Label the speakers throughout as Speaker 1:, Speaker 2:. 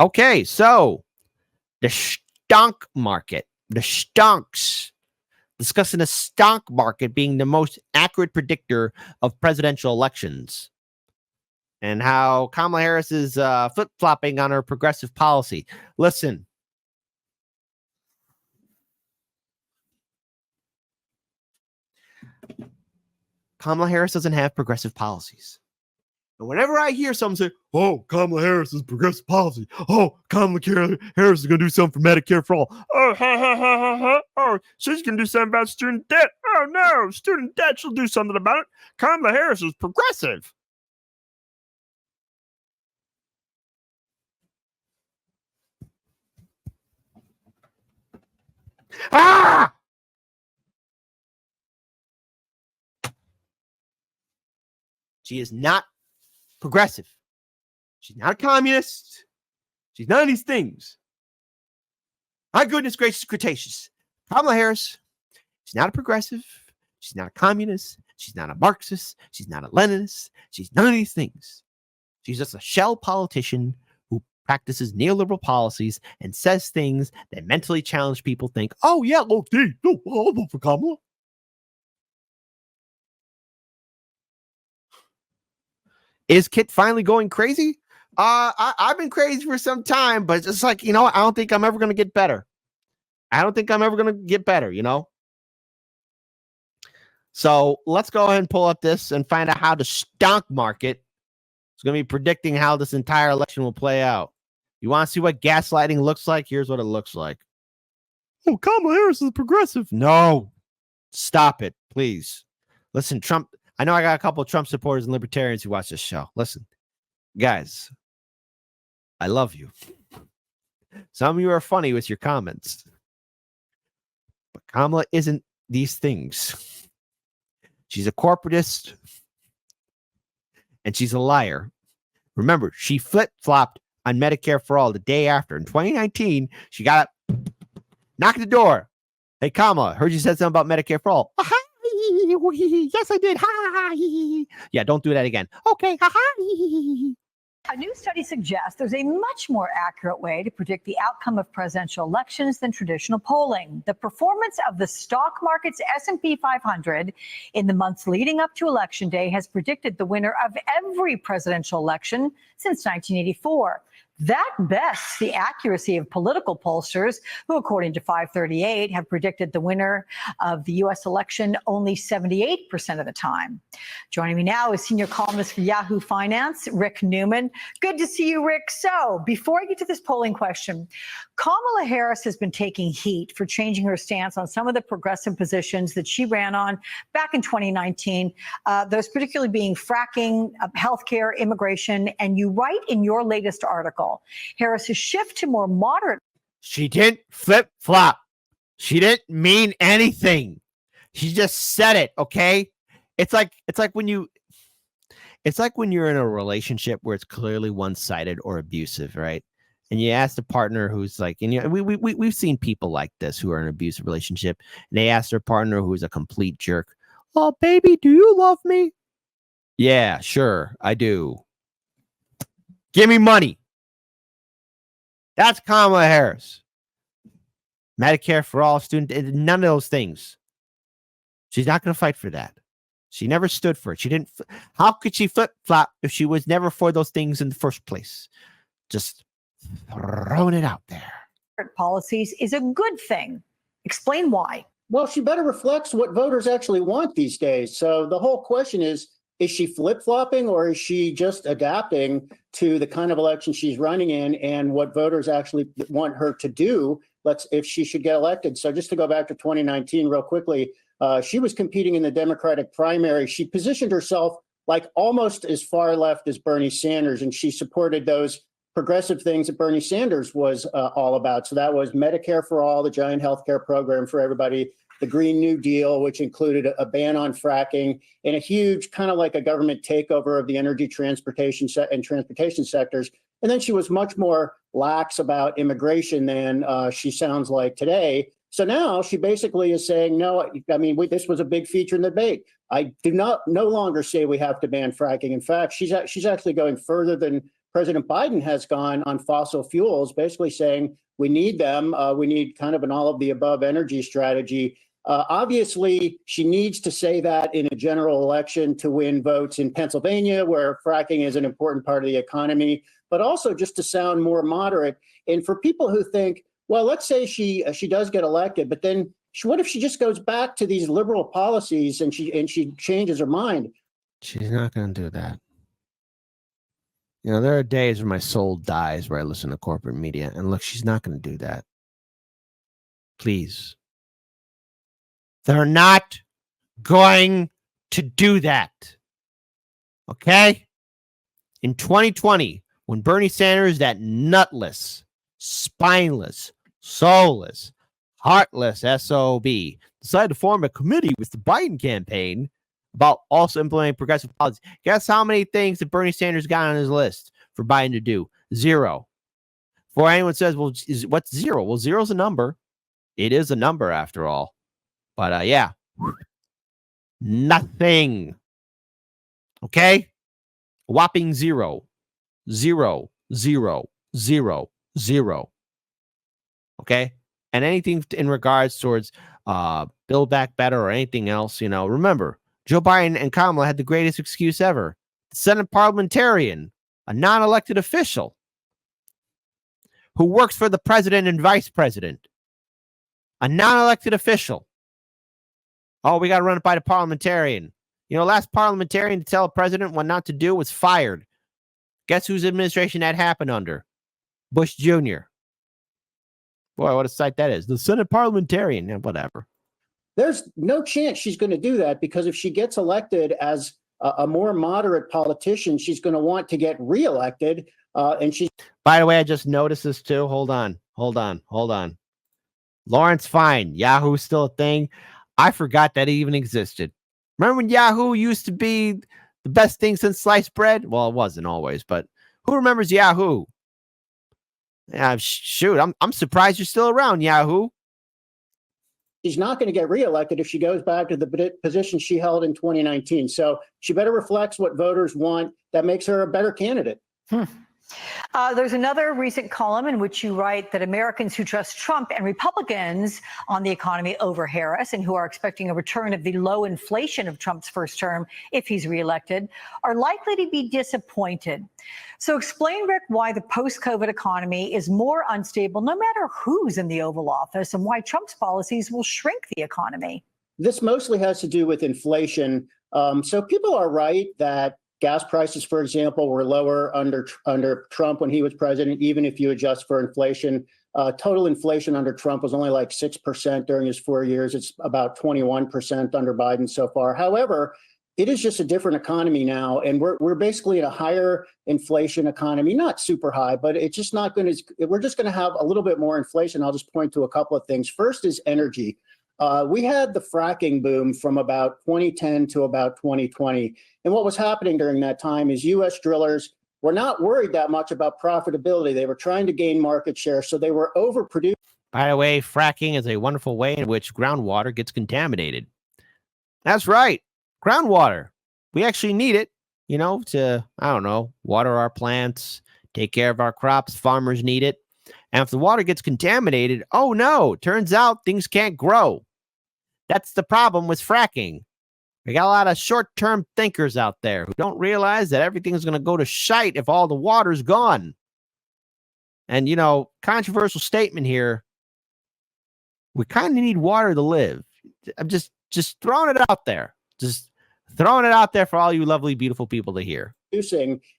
Speaker 1: Okay, so the stock market, the stonks, discussing the stock market being the most accurate predictor of presidential elections and how Kamala Harris is flip-flopping on her progressive policy. Listen. Kamala Harris doesn't have progressive policies. And whenever I hear someone say, oh, Kamala Harris is progressive policy. Oh, Kamala Harris is going to do something for Medicare for all. Oh, ha, ha, ha, ha, ha. Oh, she's going to do something about student debt. Oh, no, student debt. She'll do something about it. Kamala Harris is progressive. Ah! She is not progressive. She's not a communist. She's none of these things. My goodness gracious, Cretaceous. Kamala Harris, she's not a progressive. She's not a communist. She's not a Marxist. She's not a Leninist. She's none of these things. She's just a shell politician who practices neoliberal policies and says things that mentally challenged people think, oh, yeah, look, I'll vote for Kamala. Is Kit finally going crazy? I've been crazy for some time, but it's just like, I don't think I'm ever going to get better. So let's go ahead and pull up this and find out how the stock market is going to be predicting how this entire election will play out. You want to see what gaslighting looks like? Here's what it looks like. Oh, Kamala Harris is progressive. No, stop it, please. Listen, Trump. I know I got a couple of Trump supporters and libertarians who watch this show. Listen, guys, I love you. Some of you are funny with your comments. But Kamala isn't these things. She's a corporatist and she's a liar. Remember, she flip-flopped on Medicare for all the day after. In 2019, she got up, knocked at the door. Hey, Kamala, heard you said something about Medicare for all. Yes, I did. Yeah, don't do that again. Okay.
Speaker 2: A new study suggests there's a much more accurate way to predict the outcome of presidential elections than traditional polling. The performance of the stock market's S&P 500 in the months leading up to Election Day has predicted the winner of every presidential election since 1984. That bests the accuracy of political pollsters, who, according to 538, have predicted the winner of the U.S. election only 78% of the time. Joining me now is senior columnist for Yahoo Finance, Rick Newman. Good to see you, Rick. So before I get to this polling question, Kamala Harris has been taking heat for changing her stance on some of the progressive positions that she ran on back in 2019, those particularly being fracking, healthcare, immigration. And you write in your latest article, Harris's shift to more moderate.
Speaker 1: She didn't flip-flop. She didn't mean anything. She just said it, okay? It's like when you're in a relationship where it's clearly one-sided or abusive, right? And you ask the partner who's like, and we've seen people like this who are in an abusive relationship, and they ask their partner who's a complete jerk, "Oh, baby, do you love me?" "Yeah, sure, I do." "Give me money." That's Kamala Harris. Medicare for all, student, none of those things. She's not going to fight for that. She never stood for it. She didn't. How could she flip-flop if she was never for those things in the first place? Just throwing it out there.
Speaker 2: Policies is a good thing. Explain why.
Speaker 3: Well, she better reflects what voters actually want these days. So the whole question is she flip-flopping or is she just adapting to the kind of election she's running in and what voters actually want her to do if she should get elected? So just to go back to 2019 real quickly, she was competing in the Democratic primary. She positioned herself like almost as far left as Bernie Sanders, and she supported those progressive things that Bernie Sanders was all about. So that was Medicare for all, the giant healthcare program for everybody, the Green New Deal, which included a ban on fracking, and a huge kind of like a government takeover of the energy, transportation sectors. And then she was much more lax about immigration than she sounds like today. So now she basically is saying, no, I mean, this was a big feature in the debate. I do no longer say we have to ban fracking. In fact, she's actually going further than President Biden has gone on fossil fuels, basically saying we need them. We need kind of an all of the above energy strategy. Obviously, she needs to say that in a general election to win votes in Pennsylvania, where fracking is an important part of the economy, but also just to sound more moderate. And for people who think, well, let's say she does get elected, but then what if she just goes back to these liberal policies and she changes her mind?
Speaker 1: She's not going to do that. You know, there are days where my soul dies where I listen to corporate media. And look, she's not going to do that. Please. They're not going to do that. Okay? In 2020, when Bernie Sanders, that nutless, spineless, soulless, heartless SOB, decided to form a committee with the Biden campaign about also implementing progressive policies. Guess how many things that Bernie Sanders got on his list for Biden to do? 0. Before anyone says, well, what's 0? Well, 0 is a number. It is a number after all. But yeah, nothing. Okay? A whopping 0. 0, 0, 0, 0. Okay? And anything in regards towards Build Back Better or anything else, you know, remember, Joe Biden and Kamala had the greatest excuse ever. The Senate parliamentarian, a non-elected official who works for the president and vice president, a non-elected official. Oh, we got to run it by the parliamentarian. You know, last parliamentarian to tell a president what not to do was fired. Guess whose administration that happened under? Bush Jr. Boy, what a sight that is. The Senate parliamentarian. Yeah, whatever.
Speaker 3: There's no chance she's going to do that, because if she gets elected as a more moderate politician, she's going to want to get reelected. And she's.
Speaker 1: By the way, I just noticed this too. Hold on. Lawrence Fine. Yahoo's still a thing. I forgot that it even existed. Remember when Yahoo used to be the best thing since sliced bread? Well, it wasn't always, but who remembers Yahoo? Yeah, shoot, I'm surprised you're still around, Yahoo.
Speaker 3: She's not going to get reelected if she goes back to the position she held in 2019. So she better reflect what voters want. That makes her a better candidate.
Speaker 2: There's another recent column in which you write that Americans who trust Trump and Republicans on the economy over Harris, and who are expecting a return of the low inflation of Trump's first term if he's reelected, are likely to be disappointed. So explain, Rick, why the post-COVID economy is more unstable no matter who's in the Oval Office, and why Trump's policies will shrink the economy.
Speaker 3: This mostly has to do with inflation. So people are right that gas prices, for example, were lower under Trump when he was president, even if you adjust for inflation. Total inflation under Trump was only like 6% during his 4 years. It's about 21% under Biden so far. However, it is just a different economy now, and we're basically in a higher inflation economy, not super high, but it's just not going to. We're just going to have a little bit more inflation. I'll just point to a couple of things. First is energy. We had the fracking boom from about 2010 to about 2020. And what was happening during that time is U.S. drillers were not worried that much about profitability. They were trying to gain market share, so they were overproducing.
Speaker 1: By the way, fracking is a wonderful way in which groundwater gets contaminated. That's right. Groundwater. We actually need it, you know, to, I don't know, water our plants, take care of our crops. Farmers need it. And if the water gets contaminated, oh no, turns out things can't grow. That's the problem with fracking. We got a lot of short-term thinkers out there who don't realize that everything's going to go to shite if all the water's gone. And, you know, controversial statement here. We kind of need water to live. I'm just throwing it out there. Just throwing it out there for all you lovely, beautiful people to hear.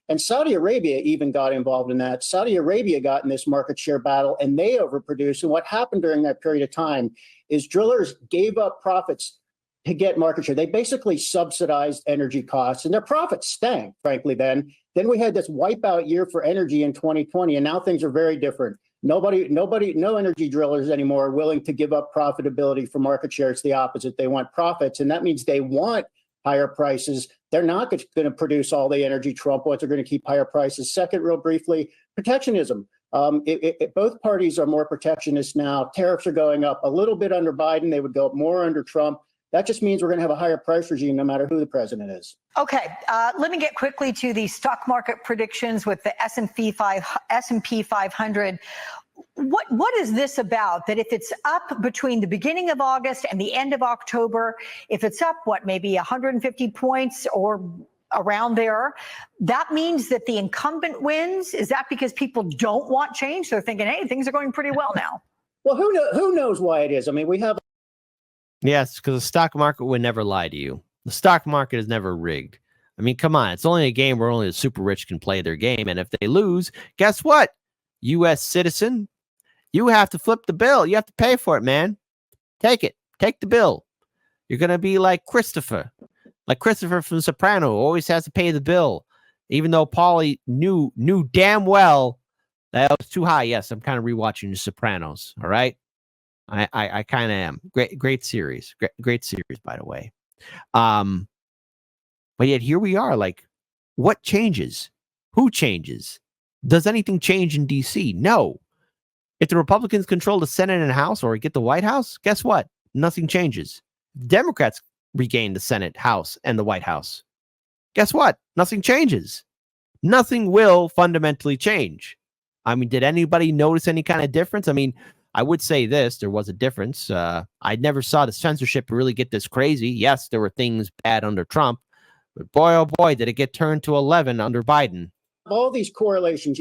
Speaker 3: And Saudi Arabia even got involved in that. Saudi Arabia got in this market share battle, and they overproduced. And what happened during that period of time is drillers gave up profits to get market share. They basically subsidized energy costs, and their profits stank, frankly, then. Then we had this wipeout year for energy in 2020, and now things are very different. No energy drillers anymore are willing to give up profitability for market share. It's the opposite. They want profits, and that means they want higher prices. They're not going to produce all the energy Trump wants. They're going to keep higher prices. Second, real briefly, protectionism. Both parties are more protectionist now. Tariffs are going up a little bit under Biden. They would go up more under Trump. that just means we're going to have a higher price regime no matter who the president is.
Speaker 2: Okay, let me get quickly to the stock market predictions with the S&P 500. What is this about? That if it's up between the beginning of August and the end of October, if it's up, maybe 150 points or around there, that means that the incumbent wins? Is that because people don't want change? They're thinking, hey, things are going pretty well now.
Speaker 3: Well, who knows why it is? I mean, we have.
Speaker 1: Yes, because the stock market would never lie to you. The stock market is never rigged. I mean, come on. It's only a game where only the super rich can play their game. And if they lose, guess what? U.S. citizen, you have to flip the bill. You have to pay for it, man. Take it. Take the bill. You're going to be like Christopher from Soprano, who always has to pay the bill, even though Paulie knew damn well that was too high. Yes, I'm kind of rewatching The Sopranos. All right. I kind of am. Great series. Great series, by the way. But yet here we are. Like, what changes? Who changes? Does anything change in DC? No. If the Republicans control the Senate and House or get the White House, guess what? Nothing changes. Democrats regain the Senate, House, and the White House. Guess what? Nothing changes. Nothing will fundamentally change. I mean, did anybody notice any kind of difference? I mean, I would say this, there was a difference. I never saw the censorship really get this crazy. Yes, there were things bad under Trump, but boy, oh boy, did it get turned to 11 under Biden.
Speaker 3: All these correlations,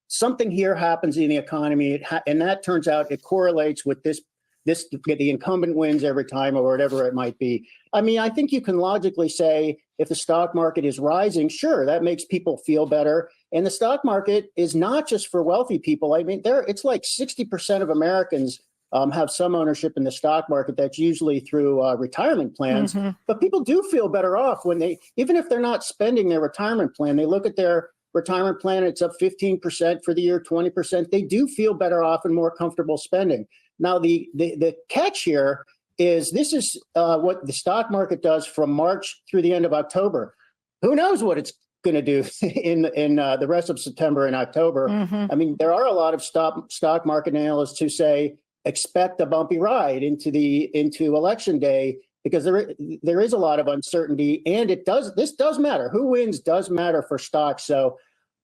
Speaker 3: something here happens in the economy, and that turns out it correlates with the incumbent wins every time or whatever it might be. I mean, I think you can logically say if the stock market is rising, sure, that makes people feel better. And the stock market is not just for wealthy people. I mean, it's like 60% of Americans have some ownership in the stock market. That's usually through retirement plans. Mm-hmm. But people do feel better off when even if they're not spending their retirement plan, they look at their retirement plan, it's up 15% for the year, 20%. They do feel better off and more comfortable spending. Now, the catch here is this is what the stock market does from March through the end of October. Who knows what it's going to do in the rest of September and October? Mm-hmm. I mean, there are a lot of stock market analysts who say expect a bumpy ride into election day because there is a lot of uncertainty, and this does matter. Who wins does matter for stocks. So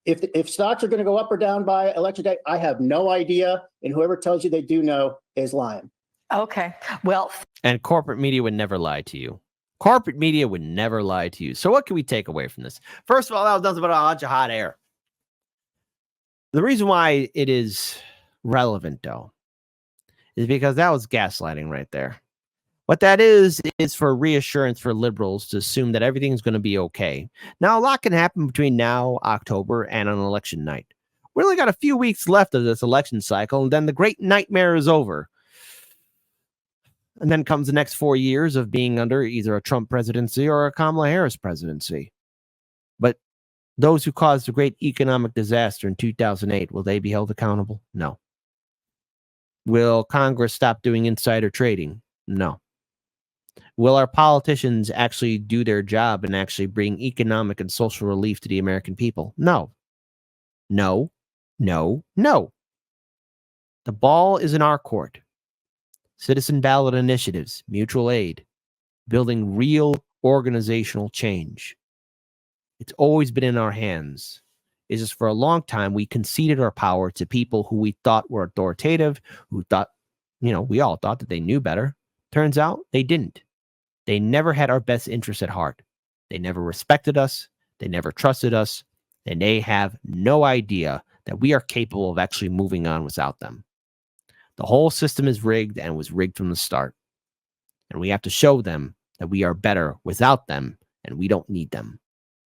Speaker 3: if stocks are going to go up or down by election day, I have no idea, and whoever tells you they do know is lying.
Speaker 2: Okay, well,
Speaker 1: and corporate media would never lie to you. Corporate media would never lie to you. So what can we take away from this? First of all, that was nothing but a bunch of hot air. The reason why it is relevant, though, is because that was gaslighting right there. What that is for reassurance for liberals to assume that everything's going to be okay. Now, a lot can happen between now, October, and on election night. We only got a few weeks left of this election cycle, and then the great nightmare is over. And then comes the next 4 years of being under either a Trump presidency or a Kamala Harris presidency. But those who caused the great economic disaster in 2008, will they be held accountable? No. Will Congress stop doing insider trading? No. Will our politicians actually do their job and actually bring economic and social relief to the American people? No. No. No. No. The ball is in our court. Citizen ballot initiatives, mutual aid, building real organizational change. It's always been in our hands. It's just for a long time, we conceded our power to people who we thought were authoritative, who thought, we all thought that they knew better. Turns out they didn't. They never had our best interests at heart. They never respected us. They never trusted us. And they have no idea that we are capable of actually moving on without them. The whole system is rigged and was rigged from the start. And we have to show them that we are better without them and we don't need them.